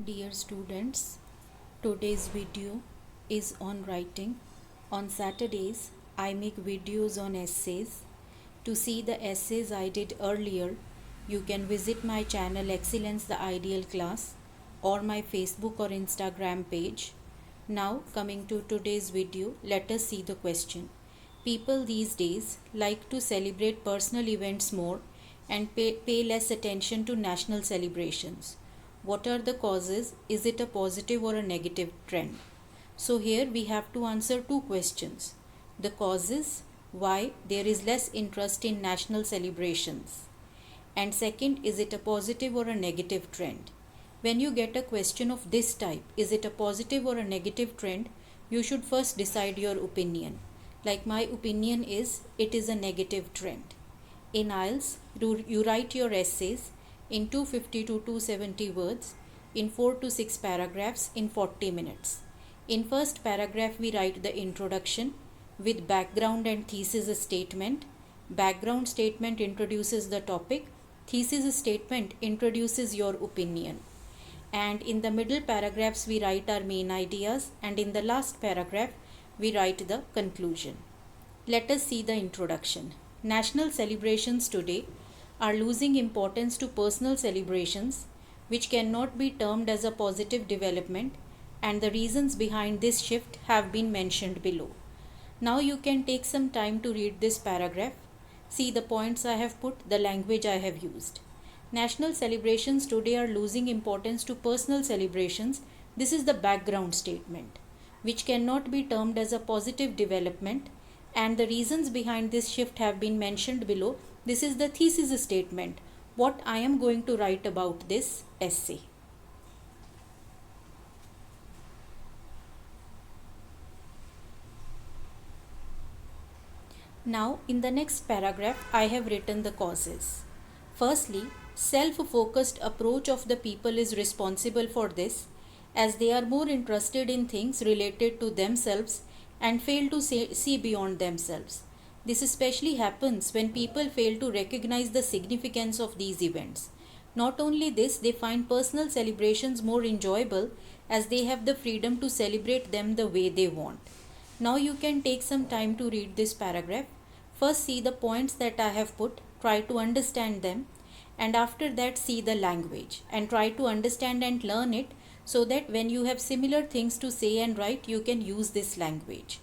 Dear students, today's video is on writing. On Saturdays, I make videos on essays. To see the essays I did earlier, you can visit my channel Excellence the Ideal Class or my Facebook or Instagram page. Now, coming to today's video, let us see the question. People these days like to celebrate personal events more and pay less attention to national celebrations. What are the causes? Is it a positive or a negative trend? So here we have to answer two questions. The causes, why there is less interest in national celebrations. And second, is it a positive or a negative trend? When you get a question of this type, is it a positive or a negative trend, you should first decide your opinion. Like my opinion is, it is a negative trend. In IELTS, you write your essays in 250 to 270 words in 4 to 6 paragraphs in 40 minutes. In first paragraph, we write the introduction with background and thesis statement. Background statement introduces the topic. Thesis statement introduces your opinion. And in the middle paragraphs, we write our main ideas, and in the last paragraph, we write the conclusion. Let us see the introduction. National celebrations today are losing importance to personal celebrations, which cannot be termed as a positive development, and the reasons behind this shift have been mentioned below. Now you can take some time to read this paragraph. See the points I have put, the language I have used. National celebrations today are losing importance to personal celebrations. This is the background statement, which cannot be termed as a positive development, and the reasons behind this shift have been mentioned below. This is the thesis statement, what I am going to write about this essay. Now, in the next paragraph, I have written the causes. Firstly, self-focused approach of the people is responsible for this, as they are more interested in things related to themselves and fail to see beyond themselves. This especially happens when people fail to recognize the significance of these events. Not only this, they find personal celebrations more enjoyable as they have the freedom to celebrate them the way they want. Now you can take some time to read this paragraph. First see the points that I have put, try to understand them, and after that see the language and try to understand and learn it so that when you have similar things to say and write, you can use this language.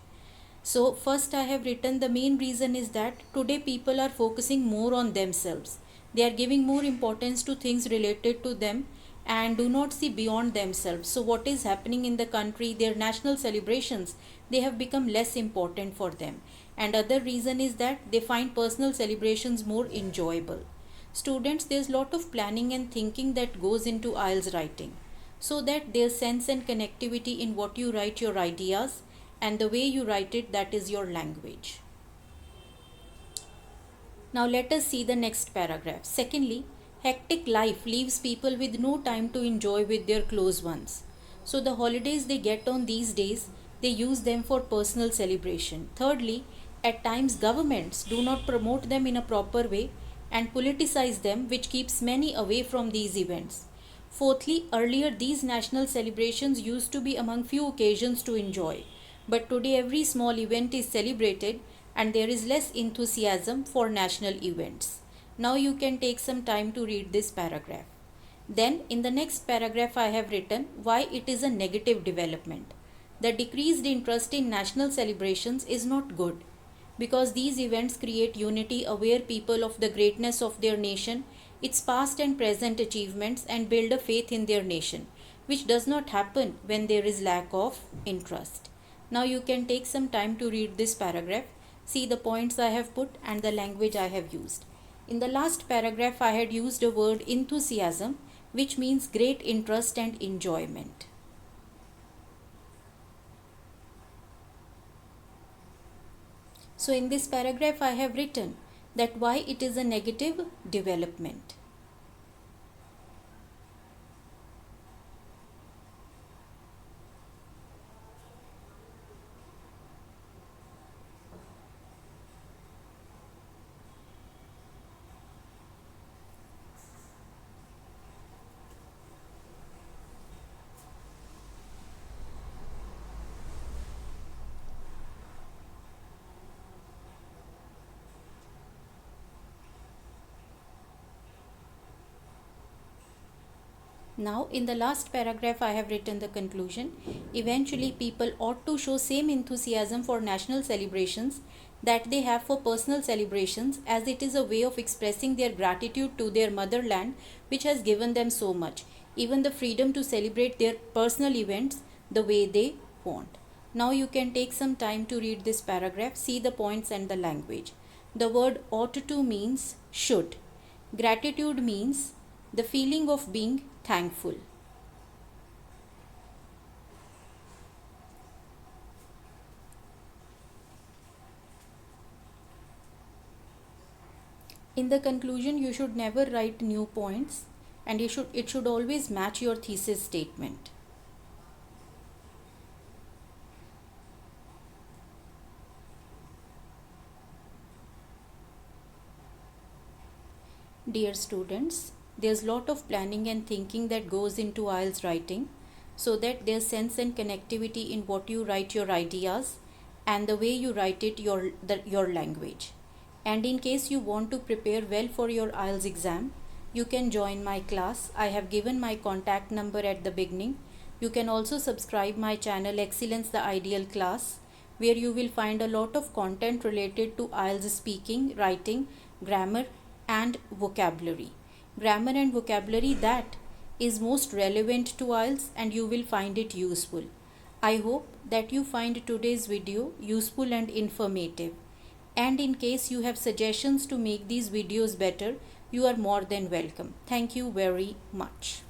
So first I have written the main reason is that today people are focusing more on themselves. They are giving more importance to things related to them and do not see beyond themselves. So what is happening in the country, their national celebrations, they have become less important for them. And other reason is that they find personal celebrations more enjoyable. Students, there's lot of planning and thinking that goes into IELTS writing, so that there's sense and connectivity in what you write your ideas, and the way you write it, that is your language. Now let us see the next paragraph. Secondly, hectic life leaves people with no time to enjoy with their close ones. So the holidays they get on these days, they use them for personal celebration. Thirdly, at times governments do not promote them in a proper way and politicize them, which keeps many away from these events. Fourthly, earlier these national celebrations used to be among few occasions to enjoy, but today every small event is celebrated and there is less enthusiasm for national events. Now you can take some time to read this paragraph. Then in the next paragraph I have written why it is a negative development. The decreased interest in national celebrations is not good, because these events create unity, aware people of the greatness of their nation, its past and present achievements, and build a faith in their nation, which does not happen when there is lack of interest. Now you can take some time to read this paragraph, see the points I have put and the language I have used. In the last paragraph I had used a word enthusiasm, which means great interest and enjoyment. So in this paragraph I have written that why it is a negative development. Now, in the last paragraph, I have written the conclusion. Eventually, people ought to show same enthusiasm for national celebrations that they have for personal celebrations, as it is a way of expressing their gratitude to their motherland, which has given them so much, even the freedom to celebrate their personal events the way they want. Now, you can take some time to read this paragraph, see the points and the language. The word ought to means should. Gratitude means the feeling of being thankful. In the conclusion, you should never write new points, and it should always match your thesis statement. Dear students, there's lot of planning and thinking that goes into IELTS writing, so that there's sense and connectivity in what you write your ideas and the way you write it your language. And in case you want to prepare well for your IELTS exam, you can join my class. I have given my contact number at the beginning. You can also subscribe my channel Excellence the Ideal Class, where you will find a lot of content related to IELTS speaking, writing, grammar and vocabulary. Grammar and vocabulary that is most relevant to IELTS, and you will find it useful. I hope that you find today's video useful and informative. And in case you have suggestions to make these videos better, you are more than welcome. Thank you very much.